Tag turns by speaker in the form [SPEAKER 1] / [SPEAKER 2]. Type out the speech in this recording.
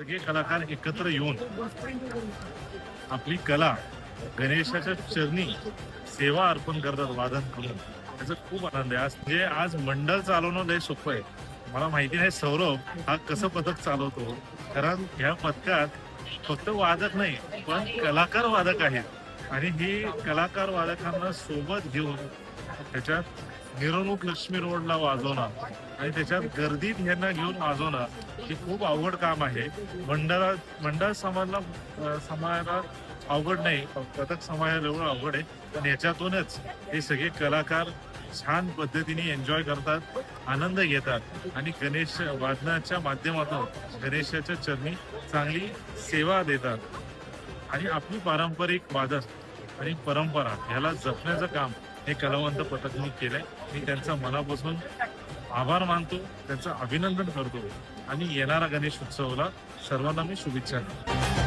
[SPEAKER 1] सगळे कलाकार एकत्र येऊन आपली कला गणेशाच्या चरणी सेवा अर्पण करतात वादन करून. त्याचा खूप आनंद आहे. आज म्हणजे आज मंडळ चालवणं लय सोपं आहे. मला माहिती नाही सौरभ हा कसं पथक चालवतो, कारण ह्या पथकात फक्त वादक नाही पण कलाकार वादक आहेत आणि ही कलाकार वादकांना सोबत घेऊन त्याच्यात मिरवणूक लक्ष्मी रोडला वाजवणं आणि त्याच्यात गर्दीत ह्यांना घेऊन वाजवणं हे खूप अवघड काम आहे. मंडळ समाजाला अवघड नाही, पथक समाजाला एवढं अवघड आहे. पण याच्यातूनच हे सगळे कलाकार छान पद्धतीने एन्जॉय करतात, आनंद घेतात आणि गणेश वादनाच्या माध्यमातून गणेशाच्या चरणी चांगली सेवा देतात आणि आपली पारंपरिक वादन आणि परंपरा ह्याला जपण्याचं काम हे कलावंत पथकने केलंय. मी त्यांचा मनापासून आभार मानतो, त्यांचं अभिनंदन करतो आणि येणारा गणेश उत्सवाला सर्वांना मी शुभेच्छा देतो.